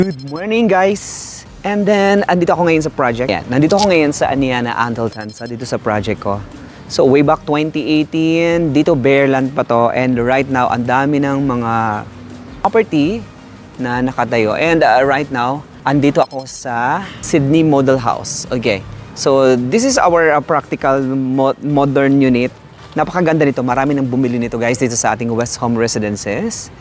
Good morning guys! And then, andito ako ngayon sa project. Yan, nandito ako ngayon sa Aniana Anteltansa, dito sa project ko. So, way back 2018, dito bare land pa to. And right now, ang dami ng mga property na nakatayo. And right now, andito ako sa Sydney Model House. Okay. So, this is our practical modern unit. Napakaganda nito. Marami nang bumili nito guys dito sa ating West Home Residences.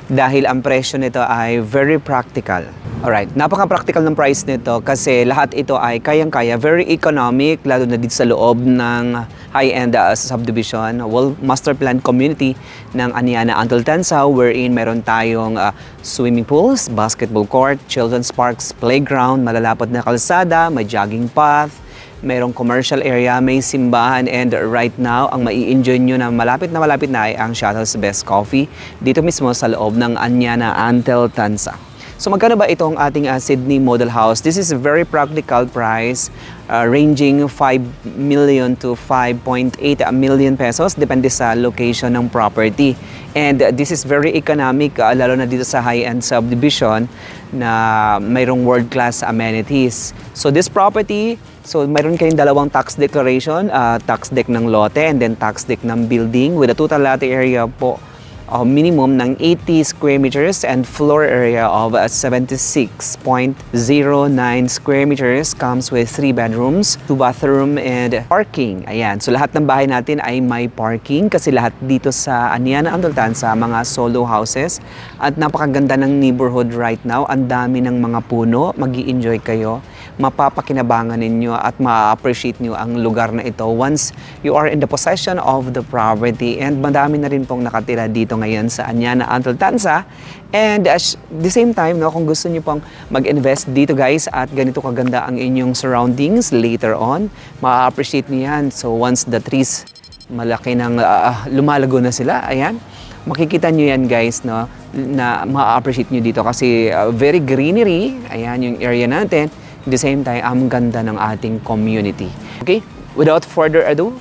Dahil ang presyo nito ay very practical. Alright, napaka-practical ng price nito kasi lahat ito ay kayang-kaya, very economic, lalo na dito sa loob ng high-end subdivision, well, master plan community ng Aniana Anteltansa, wherein meron tayong swimming pools, basketball court, children's parks, playground, malalapad na kalsada, may jogging path, mayroong commercial area, may simbahan, and right now, ang mai-enjoy nyo na malapit na ay ang Shuttle's Best Coffee dito mismo sa loob ng Aniana Anteltansa. So magkano ba itong ating Sydney Model House? This is a very practical price, ranging 5 million to 5.8 million pesos, depende sa location ng property. And this is very economic, lalo na dito sa high-end subdivision na mayroong world-class amenities. So this property, so mayroon kayong dalawang tax declaration, tax deck ng lote and then tax deck ng building with a total lot area po minimum ng 80 square meters and floor area of 76.09 square meters, comes with 3 bedrooms, 2 bathroom and parking. Ayan, so lahat ng bahay natin ay may parking kasi lahat dito sa Aniana Anteltansa mga solo houses at napakaganda ng neighborhood right now. Ang dami ng mga puno, magi-enjoy kayo, mapapakinabangan ninyo at ma-appreciate nyo ang lugar na ito once you are in the possession of the property. And madami na rin pong nakatira dito ngayon sa Aniana Anteltansa. And at the same time, no, kung gusto niyo pong mag-invest dito guys at ganito kaganda ang inyong surroundings later on, ma-appreciate niyo yan. So once the trees malaki nang lumalago na sila, ayan, makikita niyo yan guys, no, na ma-appreciate niyo dito kasi very greenery, ayan yung area natin. At the same time, ang ganda ng ating community. Okay, without further ado,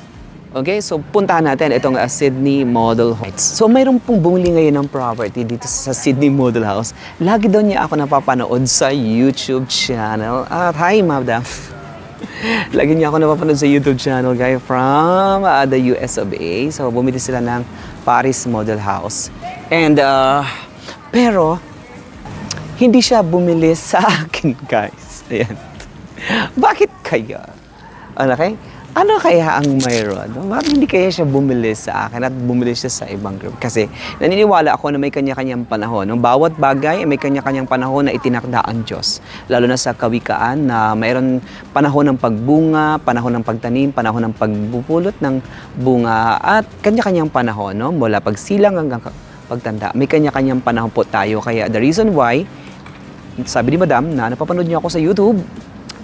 okay, so puntahan natin itong Sydney Model House. So mayroon pong bumili ngayon ng property dito sa Sydney Model House. Lagi daw niya ako napapanood sa YouTube channel. At hi, madam. Lagi niya ako napapanood sa YouTube channel, guys, from the US of A. So bumili sila ng Paris Model House. And, pero, hindi siya bumili sa akin, guys. Ayan. Bakit kaya? Okay? Ano kaya ang mayroon? Bakit hindi kaya siya bumili sa akin at bumili siya sa ibang group? Kasi naniniwala ako na may kanya-kanyang panahon. Bawat bagay may kanya-kanyang panahon na itinakda ang Diyos. Lalo na sa kawikaan na mayroon panahon ng pagbunga, panahon ng pagtanim, panahon ng pagbupulot ng bunga at kanya-kanyang panahon, no? Mula pagsilang hanggang pagtanda. May kanya-kanyang panahon po tayo. Kaya the reason why, sabi ni Madam na napapanood niyo ako sa YouTube,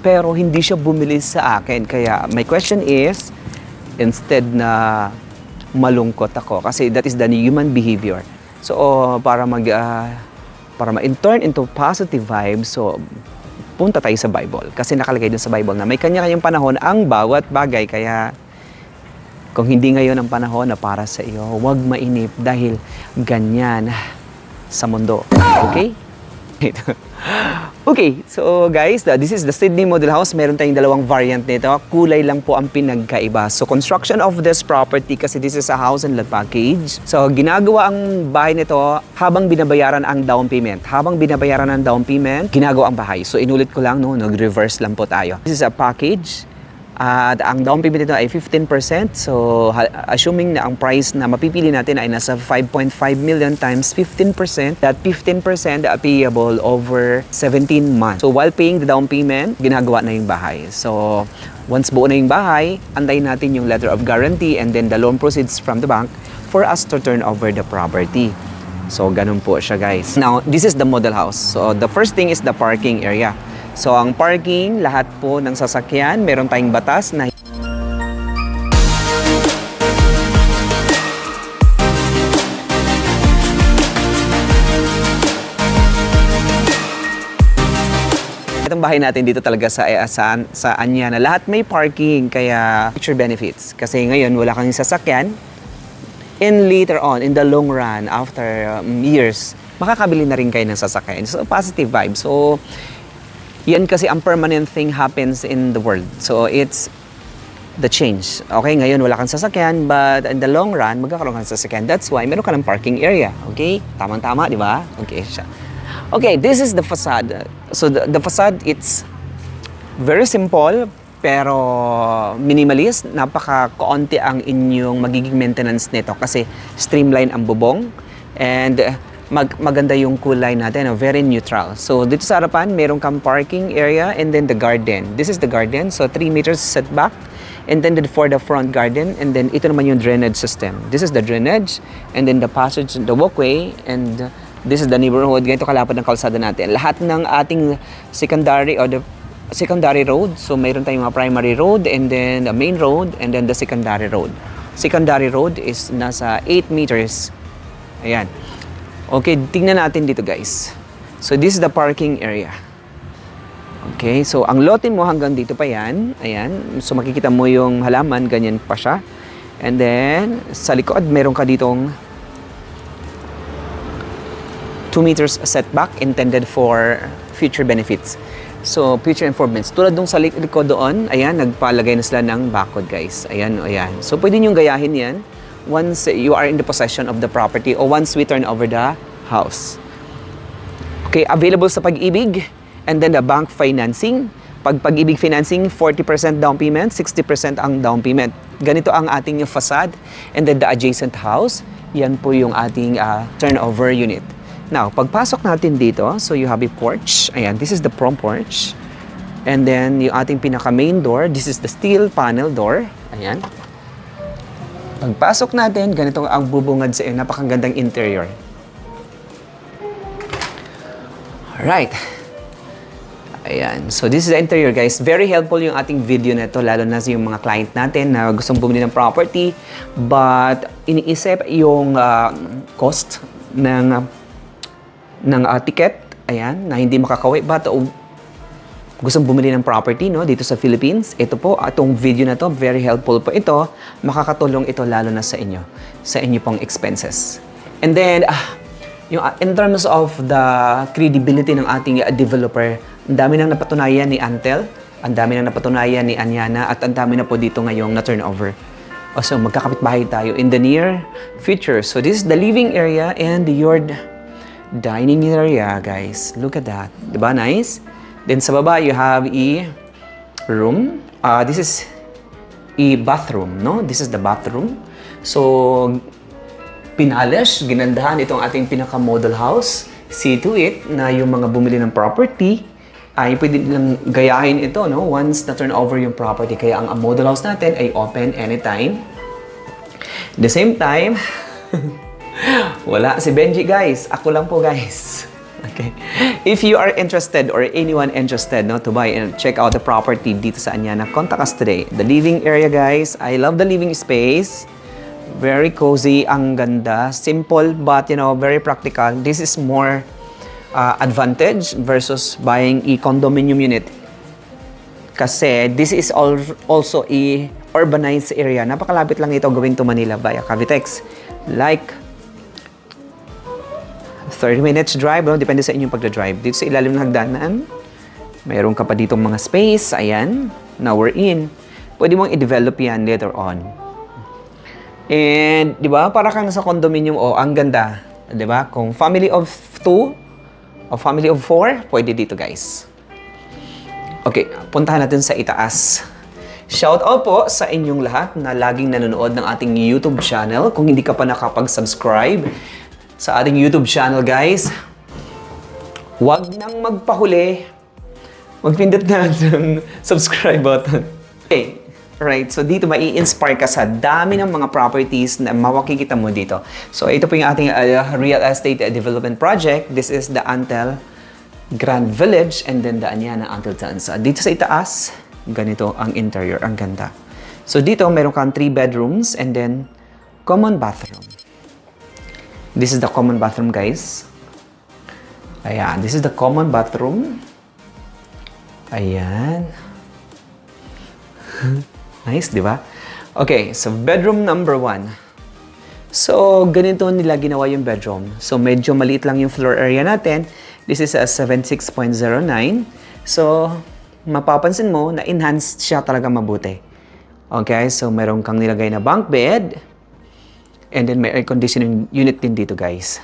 pero hindi siya bumili sa akin. Kaya my question is, instead na malungkot ako, kasi that is the human behavior. So para ma-turn into positive vibes, so punta tayo sa Bible. Kasi nakalagay dun sa Bible na may kanya-kanyang panahon ang bawat bagay. Kaya kung hindi ngayon ang panahon na para sa iyo, huwag mainip dahil ganyan sa mundo. Okay? Okay, so guys, this is the Sydney Model House. Meron tayong dalawang variant nito. Kulay lang po ang pinagkaiba. So construction of this property, kasi this is a house and lot package. So ginagawa ang bahay nito habang binabayaran ang down payment. Habang binabayaran ang down payment, ginagawa ang bahay. So inulit ko lang, no, nag-reverse lang po tayo. This is a package. At ang down payment nito ay 15%. So, assuming na ang price na mapipili natin ay nasa 5.5 million times 15%, that 15% payable over 17 months. So, while paying the down payment, ginagawa na yung bahay. So, once buo na yung bahay, antayin natin yung letter of guarantee and then the loan proceeds from the bank for us to turn over the property. So, ganun po siya, guys. Now, this is the model house. So, the first thing is the parking area. So, ang parking, lahat po ng sasakyan, meron tayong batas na itong bahay natin dito talaga sa Aniana. Lahat may parking, kaya future benefits. Kasi ngayon, wala kang sasakyan. And later on, in the long run, after years, makakabili na rin kayo ng sasakyan. So, positive vibe. So, yan kasi ang permanent thing happens in the world. So, it's the change. Okay, ngayon wala kang sasakyan, but in the long run, magkakaroon ka ng sasakyan. That's why meron ka ng parking area. Okay? Tamang-tama, di ba? Okay, siya. Okay, this is the facade. So, the facade, it's very simple, pero minimalist. Napaka-kaunti ang inyong magiging maintenance nito kasi streamline ang bubong. And maganda yung kulay natin, very neutral. So, dito sa harapan, meron kang parking area and then the garden. This is the garden. So, 3 meters setback. And then for the front garden, and then ito naman yung drainage system. This is the drainage, and then the passage, the walkway, and this is the neighborhood. Ganito kalapad ng kalsada natin. Lahat ng ating secondary or the secondary road, so mayroon tayong mga primary road, and then the main road, and then the secondary road. Secondary road is nasa 8 meters. Ayan. Okay, tingnan natin dito guys. So this is the parking area. Okay, so ang lote mo hanggang dito pa yan. Ayan. So makikita mo yung halaman, ganyan pa siya. And then, sa likod, meron ka ditong 2 meters setback intended for future benefits. So, future improvements. Tulad nung sa likod doon, ayan, nagpalagay na sila ng bakod, guys. Ayan, ayan. So, pwede nyo gayahin yan once you are in the possession of the property or once we turn over the house. Okay, available sa Pag-ibig. And then the bank financing. Pag-ibig financing, 40% down payment, 60% ang down payment. Ganito ang ating facade. And then the adjacent house, yan po yung ating turnover unit. Now, pagpasok natin dito, so you have a porch. Ayan, this is the front porch. And then yung ating pinaka-main door, this is the steel panel door. Ayan. Pagpasok natin, ganito ang bubungad sa iyo. Napakagandang interior. Alright. Ayan. So, this is the interior, guys. Very helpful yung ating video na ito, lalo na sa yung mga client natin na gustong bumili ng property, but iniisip yung cost ng ticket, ayan, na hindi makakauwi, but gustong bumili ng property, no, dito sa Philippines. Ito po, itong video na to, very helpful po ito. Makakatulong ito lalo na sa inyo pong expenses. And then, in terms of the credibility ng ating developer, ang dami nang napatunayan ni Antel, ang dami nang napatunayan ni Anyana, at ang dami na po dito ngayong na turnover. So, magkakapit-bahay tayo in the near future. So, this is the living area and your dining area, guys. Look at that. Diba? Nice? Then, sa baba, you have a room. This is a bathroom, no? This is the bathroom. So, pinalish, ginandahan itong ating pinaka-model house. See to it na yung mga bumili ng property ay pwede nilang gayahin ito, no? Once na turn over yung property. Kaya ang model house natin ay open anytime. The same time, wala si Benji, guys. Ako lang po, guys. Okay. If you are interested or anyone interested, no, to buy and check out the property dito sa Anyana, contact us today. The living area, guys. I love the living space. Very cozy, ang ganda. Simple, but very practical. This is more advantage versus buying a condominium unit. Kasi this is also a urbanized area. Napakalapit lang ito gawin to Manila via Cavitex. Like 30 minutes drive, no? Depende sa inyong pagdadrive. Dito sa ilalim ng hagdanan, mayroon ka pa ditong mga space. Ayan, now we're in. Pwede mong i-develop yan later on. And, di ba, para kang sa condominium, ang ganda. Di ba? Kung family of 2 o family of 4, pwede dito, guys. Okay, puntahan natin sa itaas. Shout out po sa inyong lahat na laging nanonood ng ating YouTube channel. Kung hindi ka pa nakapag-subscribe sa ating YouTube channel, guys, huwag nang magpahuli. Magpindot na ng subscribe button. Okay. Right, so dito mai-inspire ka sa dami ng mga properties na makikita mo dito. So ito po yung ating real estate development project. This is the Antel Grand Village and then the Anyana Antel Tansa. Dito sa itaas, ganito ang interior, ang ganda. So dito meron kang 3 bedrooms and then common bathroom. This is the common bathroom, guys. Ayan, this is the common bathroom. Ayan. Nice, di ba? Okay, so bedroom number 1. So, ganito nila ginawa yung bedroom. So, medyo maliit lang yung floor area natin. This is a 76.09. So, mapapansin mo na enhanced siya talaga mabuti. Okay, so meron kang nilagay na bunk bed. And then may air conditioning unit din dito, guys.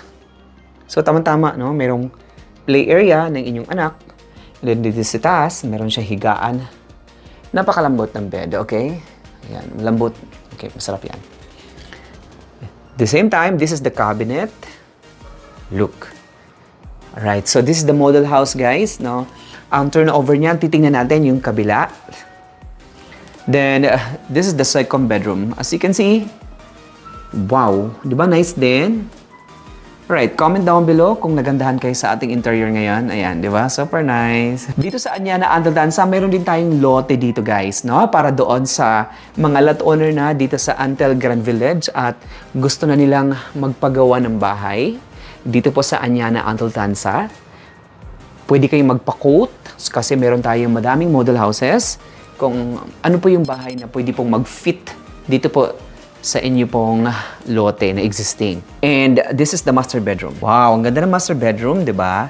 So, tama-tama, no? Merong play area ng inyong anak. And then dito sa taas, meron siya higaan. Napakalambot ng bed, okay? Ayan, lambot. Okay, masarap yan. At the same time, this is the cabinet. Look. Alright, so this is the model house, guys, no? Ang turnover niyan, titingnan natin yung kabila. Then, this is the second bedroom. As you can see, wow, di ba nice din? Alright, comment down below kung nagandahan kayo sa ating interior ngayon. Ayan, di ba? Super nice. Dito sa Anyana Anteltansa, mayroon din tayong lote dito, guys, no? Para doon sa mga lot owner na dito sa Antel Grand Village at gusto na nilang magpagawa ng bahay. Dito po sa Anyana Anteltansa. Pwede kayong magpa-quote kasi meron tayong madaming model houses. Kung ano po yung bahay na pwede pong mag-fit dito po sa inyo pong lote na existing. And this is the master bedroom. Wow, ang ganda ng master bedroom, di ba?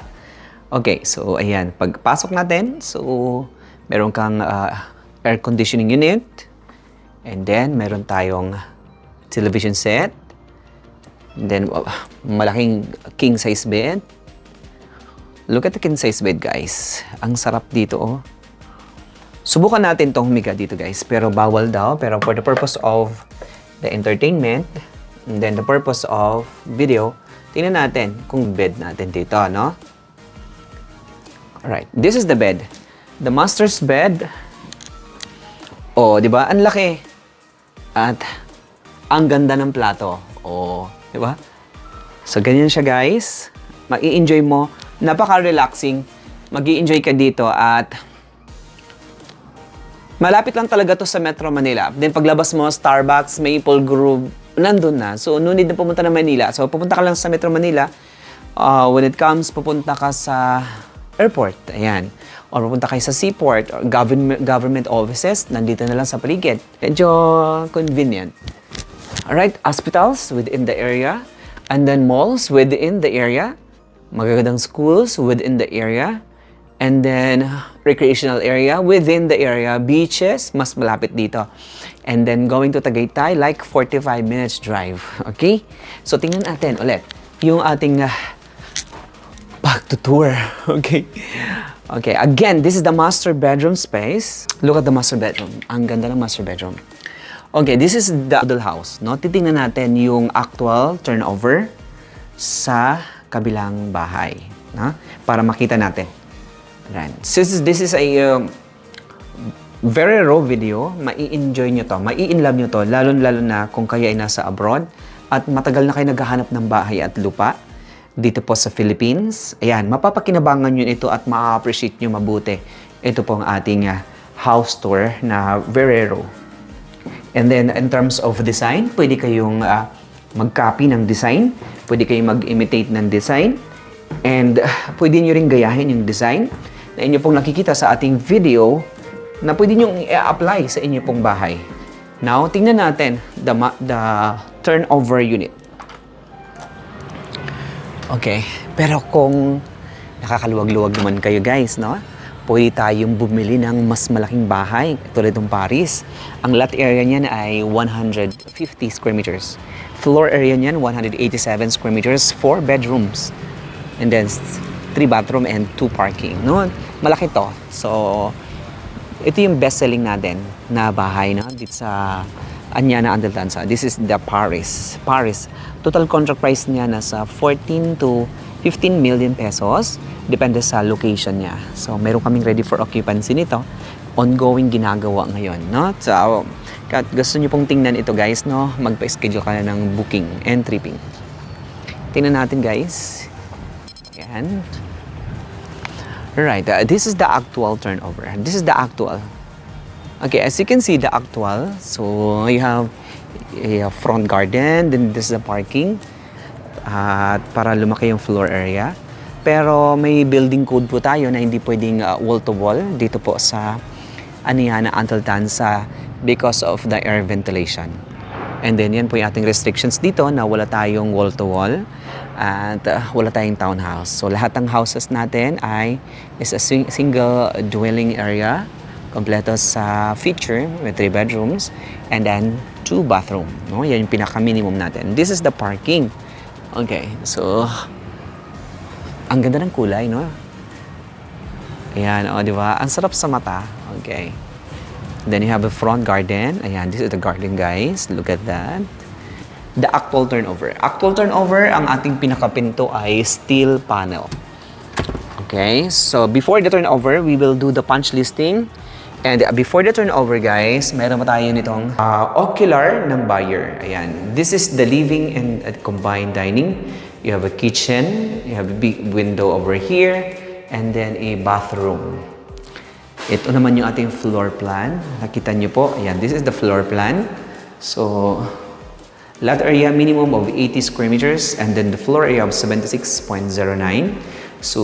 Okay, so ayan. Pagpasok natin, so meron kang air conditioning unit. And then, meron tayong television set. And then, malaking king size bed. Look at the king size bed, guys. Ang sarap dito, oh. Subukan natin tong humiga dito, guys. Pero bawal daw. Pero for the purpose of the entertainment, and then the purpose of video, tingnan natin kung bed natin dito, no? Alright, this is the bed. The master's bed. Oh, di ba? Ang laki. At ang ganda ng plato. Oh, di ba? So, ganyan siya, guys. Mag-i-enjoy mo. Napaka-relaxing. Mag-i-enjoy ka dito at malapit lang talaga to sa Metro Manila. Then paglabas mo, Starbucks, Maple Grove, nandun na. So, no need na pumunta na Manila. So, pupunta ka lang sa Metro Manila. When it comes, pupunta ka sa airport. Ayan. Or pupunta kayo sa seaport or government offices. Nandito na lang sa paligid. Medyo convenient. Alright, hospitals within the area. And then malls within the area. Magagandang schools within the area. And then, recreational area within the area. Beaches, mas malapit dito. And then, going to Tagaytay, like 45 minutes drive. Okay? So, tingnan natin ulit yung ating back to tour. Okay? Okay, again, this is the master bedroom space. Look at the master bedroom. Ang ganda ng master bedroom. Okay, this is the model house. No? Titingnan natin yung actual turnover sa kabilang bahay. No? Para makita natin. Right. Since this is a very raw video, mai-enjoy nyo to, mai-inlove nyo to, lalo-lalo na kung kayo ay nasa abroad at matagal na kayo naghahanap ng bahay at lupa dito po sa Philippines. Ayan, mapapakinabangan nyo ito at ma-appreciate nyo mabuti. Ito po ang ating house tour na very raw. And then, in terms of design, pwede kayong mag-copy ng design, pwede kayong mag-imitate ng design, and pwede nyo rin gayahin yung design na inyo pong nakikita sa ating video na pwede nyo i-apply sa inyo pong bahay. Now, tingnan natin the turnover unit. Okay, pero kung nakakaluwag-luwag naman kayo, guys, no? Pwede tayong bumili ng mas malaking bahay tulad ng Paris. Ang lot area niyan ay 150 square meters. Floor area niyan 187 square meters, 4 bedrooms. And then 3 bathroom and 2 parking. No? Malaki to. So, ito yung best-selling natin na bahay, no? Dito sa Anyana Anteltansa. This is the Paris. Paris. Total contract price niya nasa 14 to 15 million pesos. Depende sa location niya. So, meron kaming ready for occupancy nito. Ongoing ginagawa ngayon, no? So, kahit gusto niyo pong tingnan ito, guys, no? Magpa-schedule ka na ng booking and tripping. Tingnan natin, guys. Yan. Right, this is the actual turnover. This is the actual. Okay, as you can see, the actual. So, you have a front garden, then this is the parking. At para lumaki yung floor area. Pero may building code po tayo na hindi pwedeng wall-to-wall dito po sa Anyana Anteltansa because of the air ventilation. And then yan po yung ating restrictions dito na wala tayong wall-to-wall at wala tayong townhouse. So lahat ng houses natin is a single dwelling area, kompleto sa feature with 3 bedrooms and then 2 bathroom. No? Yan yung pinaka-minimum natin. This is the parking. Okay, so ang ganda ng kulay, no? Ayan, di ba? Ang sarap sa mata. Okay. Then you have a front garden. Ayan, this is the garden, guys. Look at that. The actual turnover. Actual turnover, ang ating pinakapinto ay steel panel. Okay, so before the turnover, we will do the punch listing. And before the turnover, guys, meron pa tayo nitong ocular ng buyer. Ayan, this is the living and combined dining. You have a kitchen, you have a big window over here, and then a bathroom. Ito naman yung ating floor plan. Nakita nyo po, ayan, this is the floor plan. So, lot area minimum of 80 square meters and then the floor area of 76.09. So,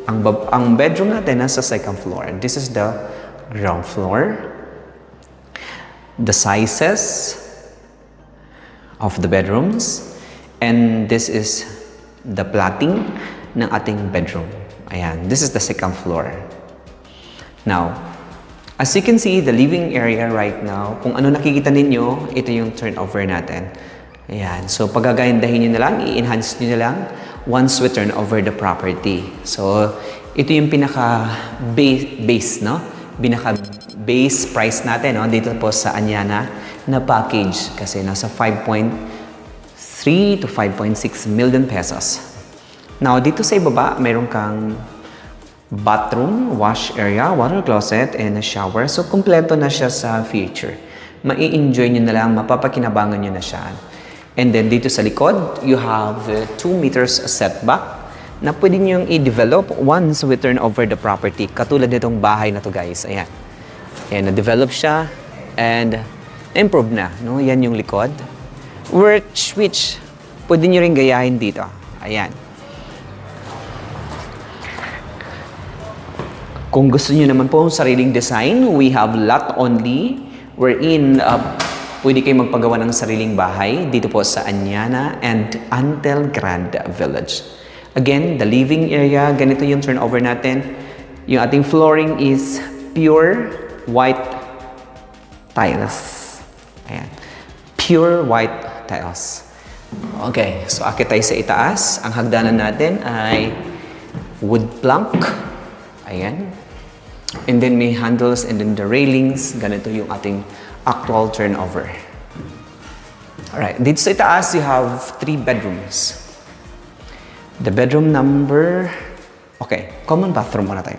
ang bedroom natin nasa second floor. This is the ground floor. The sizes of the bedrooms. And this is the platting ng ating bedroom. Ayan, this is the second floor. Now, as you can see, the living area right now, kung ano nakikita ninyo, ito yung turnover natin. Ayan. So, pagagandahin nyo na lang, i-enhance nyo na lang once we turn over the property. So, ito yung pinaka-base, no? Pinaka-base price natin, no? Dito po sa Anyana na package. Kasi nasa 5.3 to 5.6 million pesos. Now, dito sa ibaba, meron kang bathroom, wash area, water closet, and a shower. So, kumpleto na siya sa feature. Mai-enjoy nyo na lang, mapapakinabangan nyo na siya. And then, dito sa likod, you have 2 meters setback na pwede nyo i-develop once we turn over the property. Katulad nitong bahay na to, guys. Ayan. Ayan, na-develop siya and improve na. No? Yan yung likod. Which pwede nyo rin gayahin dito. Ayan. Kung gusto niyo naman po sariling design, we have lot only wherein pwede kayo magpagawa ng sariling bahay dito po sa Anyana and Antel Grand Village. Again, the living area, ganito yung turnover natin. Yung ating flooring is pure white tiles. Ayan. Pure white tiles. Okay, so akit tayo sa itaas. Ang hagdanan natin ay wood plank. Ayan. And then may handles and then the railings. Ganito yung ating actual turnover. Alright. Dito sa itaas, you have 3 bedrooms. The bedroom number... Okay. Common bathroom muna tayo.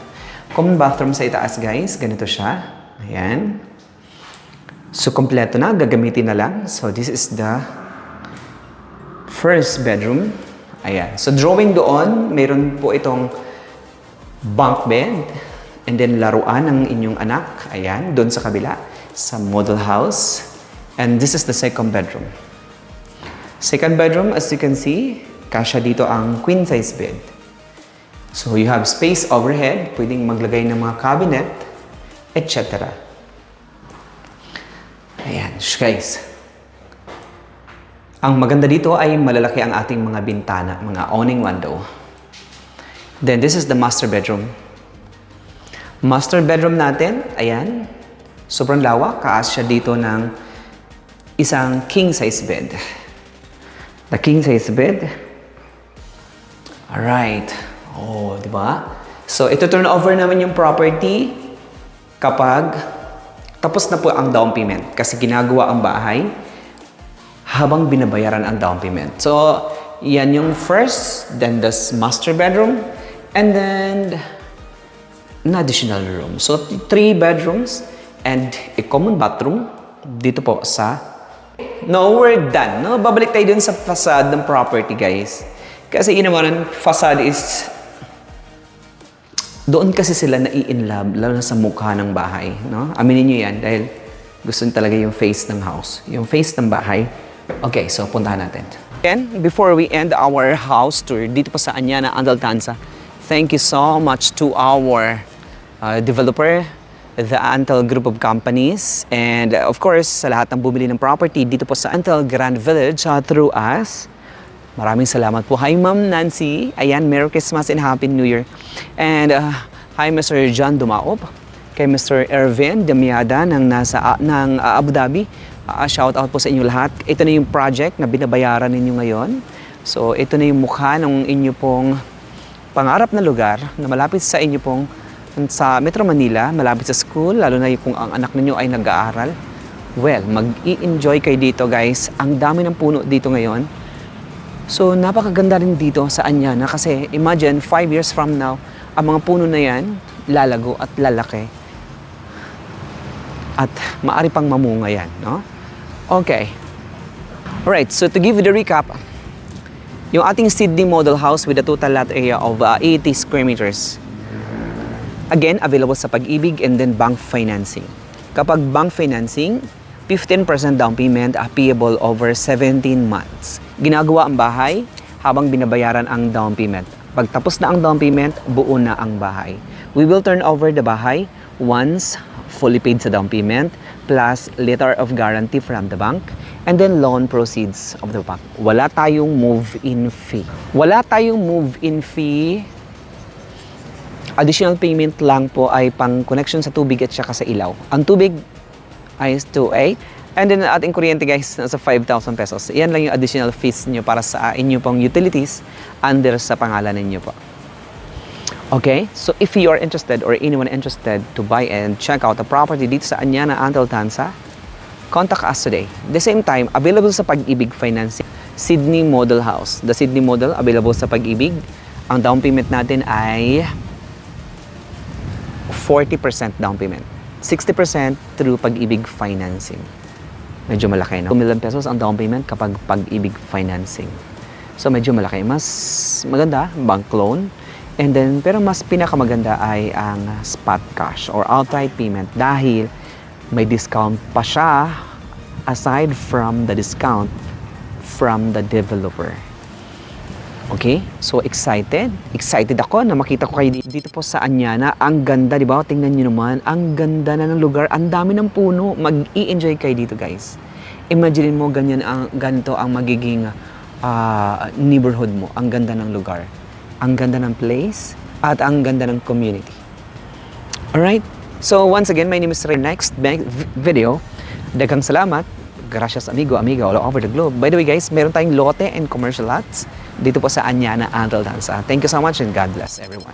Common bathroom sa itaas, guys. Ganito siya. Ayan. So, kompleto na. Gagamitin na lang. So, this is the first bedroom. Ayan. So, drawing doon, mayroon po itong bunk bed, and then laruan ng inyong anak, ayan, doon sa kabila, sa model house. And this is the second bedroom. Second bedroom, as you can see, kasya dito ang queen size bed. So you have space overhead, pwedeng maglagay ng mga cabinet, etc. Ayan, guys. Ang maganda dito ay malalaki ang ating mga bintana, mga awning window. Then, this is the master bedroom. Master bedroom natin, ayan. Sobrang lawak. Kaas siya dito ng isang king size bed. The king size bed. Alright. Oh, di ba? So, ito turn over naman yung property kapag tapos na po ang down payment. Kasi ginagawa ang bahay habang binabayaran ang down payment. So, yan yung first, then the master bedroom, and then an additional room. So, 3 bedrooms and a common bathroom dito po sa... No, we're done. No? Babalik tayo dun sa facade ng property, guys. Kasi yun naman, facade is... Doon kasi sila nai-inlove, lalo na sa mukha ng bahay. No? Aminin nyo yan dahil gusto nyo talaga yung face ng house. Yung face ng bahay. Okay, so puntahan natin. And before we end our house tour dito po sa Anyana, Altanza, thank you so much to our developer, the Antel Group of Companies. And of course, sa lahat ng bumili ng property dito po sa Antel Grand Village through us. Maraming salamat po. Hi Ma'am Nancy. Ayan, Merry Christmas and Happy New Year. And hi Mr. John Dumaop. Kay Mr. Ervin Damiada ng Abu Dhabi. Shout out po sa inyo lahat. Ito na yung project na binabayaran ninyo ngayon. So ito na yung mukha ng inyo pong pangarap na lugar na malapit sa inyo pong sa Metro Manila, malapit sa school, lalo na kung ang anak ninyo ay nag-aaral. Well, mag-i-enjoy kayo dito guys. Ang dami ng puno dito ngayon. So napakaganda rin dito sa Anyana kasi imagine 5 years from now, ang mga puno na yan lalago at lalaki. At maari pang mamunga yan, no? Okay. Alright, so to give you the recap, yung ating Sydney model house with a total lot area of 80 square meters. Again, available sa Pag-ibig and then bank financing. Kapag bank financing, 15% down payment payable over 17 months. Ginagawa ang bahay habang binabayaran ang down payment. Pag tapos na ang down payment, buo na ang bahay. We will turn over the bahay once fully paid sa down payment plus letter of guarantee from the bank and then loan proceeds of the bank. Wala tayong move-in fee. Wala tayong move-in fee. Additional payment lang po ay pang connection sa tubig at saka sa ilaw. Ang tubig ay 2A. And then ating kuryente guys, nasa 5,000 pesos. Yan lang yung additional fees nyo para sa inyo pong utilities under sa pangalan ninyo po. Okay? So if you are interested or anyone interested to buy and check out a property dito sa Anyana Antel Tanza, contact us today. The same time, available sa Pag-ibig Financing, Sydney Model House. The Sydney Model, available sa Pag-ibig. Ang down payment natin ay 40% down payment. 60% through Pag-ibig Financing. Medyo malaki, no? 2 million pesos ang down payment kapag Pag-ibig Financing. So medyo malaki. Mas maganda, bank loan. And then, pero mas pinakamaganda ay ang spot cash or outright payment dahil may discount pa siya aside from the discount from the developer. Okay? So, excited? Excited ako na makita ko kayo dito po sa Anyana. Ang ganda, di ba? Tingnan nyo naman. Ang ganda na ng lugar. Ang dami ng puno. Mag-i-enjoy kayo dito, guys. Imagine mo, ganito ang magiging neighborhood mo. Ang ganda ng lugar. Ang ganda ng place. At ang ganda ng community. Alright? So, once again, my name is Ray. Next video. Daghang salamat. Gracias, amigo, amiga, all over the globe. By the way, guys, meron tayong lote and commercial lots dito po sa Anyana Antel Tanza. Thank you so much and God bless everyone.